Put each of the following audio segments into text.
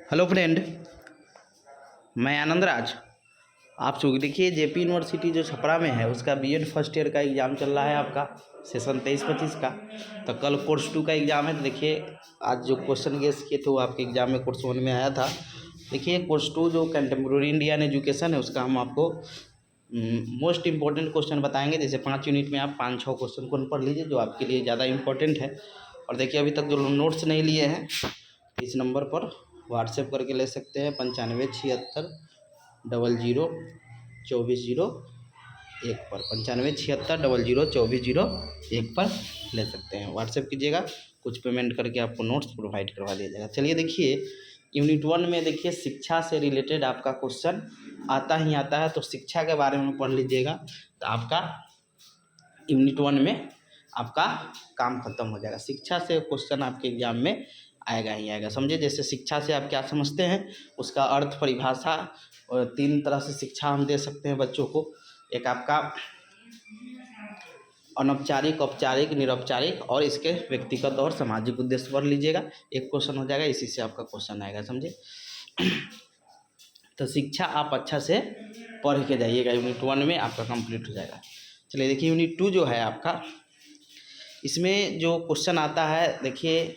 Hello friend, मैं आनंद राज। आप देखिए जेपी यूनिवर्सिटी जो छपरा में है उसका बीएड फर्स्ट ईयर का एग्ज़ाम चल रहा है आपका सेशन 23-25 का। तो कल कोर्स 2 का एग्ज़ाम है। तो देखिए आज जो क्वेश्चन गेस किए थे वो आपके एग्ज़ाम में कोर्स 1 में आया था। देखिए कोर्स 2 जो कंटेम्प्रेरी इंडियन एजुकेशन है उसका हम आपको मोस्ट इंपॉर्टेंट क्वेश्चन बताएंगे। जैसे 5 यूनिट में आप 5-6 क्वेश्चन को पढ़ लीजिए जो आपके लिए ज़्यादा इंपॉर्टेंट है। और देखिए अभी तक जो नोट्स नहीं लिए हैं इस नंबर पर व्हाट्सएप करके ले सकते हैं 9576002401 पर 9576002401 पर ले सकते हैं। व्हाट्सएप कीजिएगा, कुछ पेमेंट करके आपको नोट्स प्रोवाइड करवा दिया जाएगा। चलिए देखिए यूनिट 1 में देखिए शिक्षा से रिलेटेड आपका क्वेश्चन आता ही आता है। तो शिक्षा के बारे में पढ़ लीजिएगा तो आपका यूनिट 1 में आपका काम खत्म हो जाएगा। शिक्षा से क्वेश्चन आपके एग्जाम में आएगा ही आएगा, समझे। जैसे शिक्षा से आप क्या समझते हैं, उसका अर्थ, परिभाषा, और 3 तरह से शिक्षा हम दे सकते हैं बच्चों को। एक आपका अनौपचारिक, औपचारिक, निरौपचारिक और इसके व्यक्तिगत और सामाजिक उद्देश्य पढ़ लीजिएगा। एक क्वेश्चन हो जाएगा, इसी से आपका क्वेश्चन आएगा, समझे। तो शिक्षा आप अच्छा से पढ़ के जाइएगा, यूनिट 1 में आपका कंप्लीट हो जाएगा। चलिए देखिए यूनिट 2 जो है आपका, इसमें जो क्वेश्चन आता है, देखिए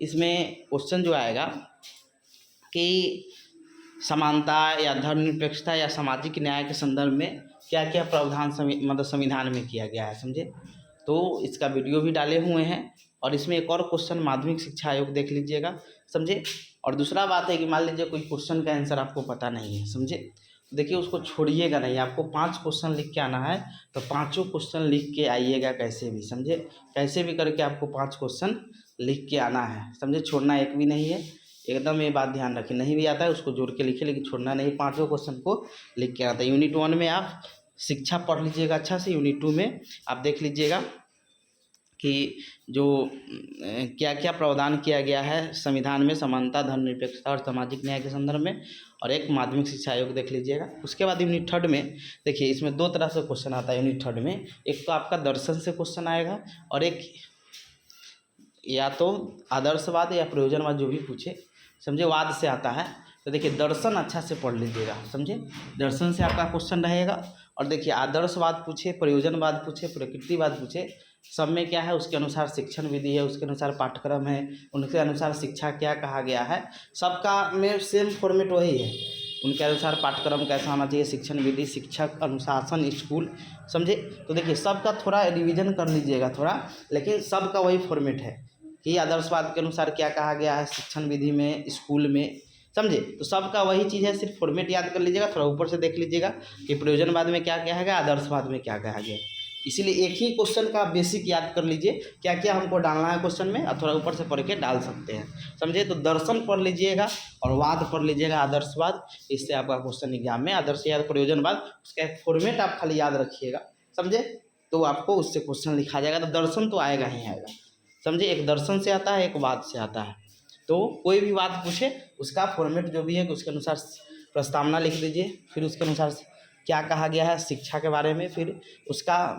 इसमें क्वेश्चन जो आएगा कि समानता या धर्मनिरपेक्षता या सामाजिक न्याय के संदर्भ में क्या क्या प्रावधान मतलब संविधान में किया गया है, समझे। तो इसका वीडियो भी डाले हुए हैं। और इसमें एक और क्वेश्चन माध्यमिक शिक्षा आयोग देख लीजिएगा, समझे। और दूसरा बात है कि मान लीजिए कोई क्वेश्चन का आंसर आपको पता नहीं है, समझे, तो देखिए उसको छोड़िएगा नहीं। आपको 5 क्वेश्चन लिख के आना है तो 5 क्वेश्चन लिख के आइएगा, कैसे भी, समझे। कैसे भी करके आपको 5 क्वेश्चन लिख के आना है, समझे। छोड़ना एक भी नहीं है, एकदम ये बात ध्यान रखें। नहीं भी आता है उसको जोड़ के लिखिए, लेकिन छोड़ना नहीं। 5 क्वेश्चन को लिख के आना था। यूनिट 1 में आप शिक्षा पढ़ लीजिएगा अच्छा से। यूनिट 2 में आप देख लीजिएगा कि जो क्या क्या प्रावधान किया गया है संविधान में, समानता, धर्मनिरपेक्षता और सामाजिक न्याय के संदर्भ में, और एक माध्यमिक शिक्षा आयोग देख लीजिएगा। उसके बाद यूनिट 3 में देखिए इसमें 2 तरह से क्वेश्चन आता है। यूनिट 3 में एक तो आपका दर्शन से क्वेश्चन आएगा, और एक या तो आदर्शवाद या प्रयोजनवाद, जो भी पूछे, समझे, वाद से आता है। तो देखिए दर्शन अच्छा से पढ़ लीजिएगा, समझे। दर्शन से आपका क्वेश्चन रहेगा। और देखिए आदर्शवाद पूछे, प्रयोजनवाद पूछे, प्रकृतिवाद पूछे, सब में क्या है, उसके अनुसार शिक्षण विधि है, उसके अनुसार पाठ्यक्रम है, उनके अनुसार शिक्षा क्या कहा गया है, सबका में सेम फॉर्मेट वही है। उनके अनुसार पाठ्यक्रम कैसा होना चाहिए, शिक्षण विधि, शिक्षक, अनुशासन, स्कूल, समझे। तो देखिए सबका थोड़ा रिवीजन कर लीजिएगा थोड़ा, लेकिन सबका वही फॉर्मेट है कि आदर्शवाद के अनुसार क्या कहा गया है शिक्षण विधि में, स्कूल में, समझे। तो सबका वही चीज़ है, सिर्फ फॉर्मेट याद कर लीजिएगा। थोड़ा ऊपर से देख लीजिएगा कि प्रयोजनवाद में क्या कहा गया, आदर्शवाद में क्या कहा गया। इसीलिए एक ही क्वेश्चन का बेसिक याद कर लीजिए, क्या क्या हमको डालना है क्वेश्चन में, और थोड़ा ऊपर से पढ़ के डाल सकते हैं, समझे। तो दर्शन पढ़ लीजिएगा और वाद पढ़ लीजिएगा, आदर्शवाद। इससे आपका क्वेश्चन एग्जाम में आदर्श याद, प्रयोजनवाद, उसका एक फॉर्मेट आप खाली याद रखिएगा, समझे। तो आपको उससे क्वेश्चन लिखा जाएगा। तो दर्शन तो आएगा ही आएगा, समझे। एक दर्शन से आता है, एक वाद से आता है। तो कोई भी बात पूछे उसका फॉर्मेट जो भी है उसके अनुसार प्रस्तावना लिख दीजिए, फिर उसके अनुसार क्या कहा गया है शिक्षा के बारे में, फिर उसका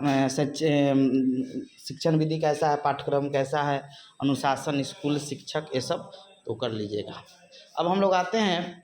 शिक्षण विधि कैसा है, पाठ्यक्रम कैसा है, अनुशासन, स्कूल, शिक्षक, ये सब तो कर लीजिएगा। अब हम लोग आते हैं,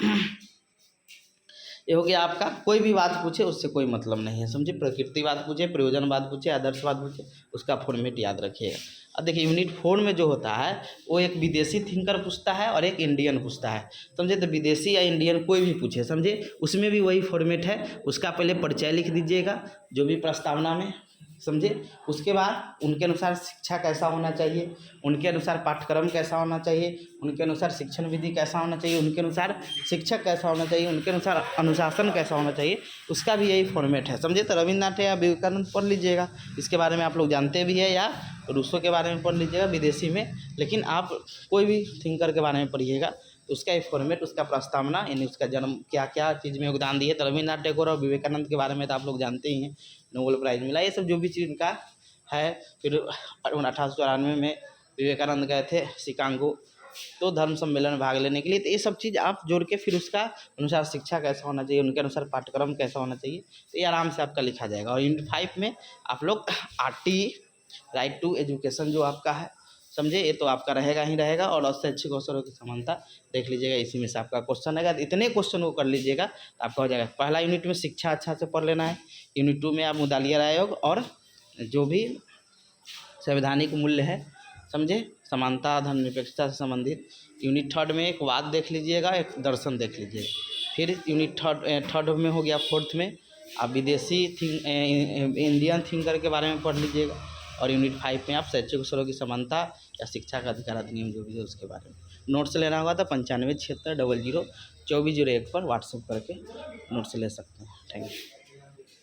ये हो गया आपका कोई भी बात पूछे उससे कोई मतलब नहीं है, समझे। प्रकृतिवाद पूछे, प्रयोजनवाद पूछे, आदर्शवाद पूछे, उसका फॉर्मेट याद रखिएगा। अब देखिए यूनिट 4 में जो होता है वो एक विदेशी थिंकर पूछता है और एक इंडियन पूछता है, समझे। तो विदेशी या इंडियन कोई भी पूछे, समझे, उसमें भी वही फॉर्मेट है। उसका पहले परिचय लिख दीजिएगा जो भी प्रस्तावना में, समझे। उसके बाद उनके अनुसार शिक्षा कैसा होना चाहिए, उनके अनुसार पाठ्यक्रम कैसा होना चाहिए, उनके अनुसार शिक्षण विधि कैसा होना चाहिए, उनके अनुसार शिक्षक कैसा होना चाहिए, उनके अनुसार अनुशासन कैसा होना चाहिए, उसका भी यही फॉर्मेट है, समझे। तो रविन्द्रनाथ या विवेकानंद पढ़ लीजिएगा, इसके बारे में आप लोग जानते भी है, या रूसो के बारे में पढ़ लीजिएगा विदेशी में। लेकिन आप कोई भी थिंकर के बारे में पढ़िएगा तो उसका एक फॉर्मेट, उसका प्रस्तावना, यानी उसका जन्म, क्या क्या चीज़ में योगदान दिए। तो रविन्द्रनाथ टैगोर और विवेकानंद के बारे में तो आप लोग जानते ही हैं, नोबेल प्राइज़ मिला, ये सब जो भी चीज़ इनका है। फिर 1894 में विवेकानंद गए थे शिकागो तो धर्म सम्मेलन में भाग लेने के लिए। तो ये सब चीज़ आप जोड़ के फिर उसका अनुसार शिक्षा कैसा होना चाहिए, उनके अनुसार पाठ्यक्रम कैसा होना चाहिए, तो ये आराम से आपका लिखा जाएगा। और यूनिट 5 में आप लोग RT, राइट टू एजुकेशन जो आपका है, समझे। ये तो आपका रहेगा ही रहेगा। और शैक्षिक अवसरों की समानता देख लीजिएगा, इसी में से आपका क्वेश्चन आएगा। इतने क्वेश्चन को कर लीजिएगा तो आपका हो जाएगा। पहला यूनिट में शिक्षा अच्छा से पढ़ लेना है। यूनिट 2 में आप मुदालिया आयोग और जो भी संवैधानिक मूल्य है, समझे, समानता धर्मनिरपेक्षता से संबंधित। यूनिट 3 में एक वाद देख लीजिएगा, एक दर्शन देख लीजिएगा। फिर यूनिट 3 में हो गया। 4th में आप विदेशी इंडियन थिंकर के बारे में पढ़ लीजिएगा। और यूनिट 5 में आप शैक्षिक अवसरों की समानता या शिक्षा का अधिकार अधिनियम जो भी है उसके बारे में नोट्स लेना होगा तो 957600 2401 पर व्हाट्सएप करके नोट्स ले सकते हैं। Thank you.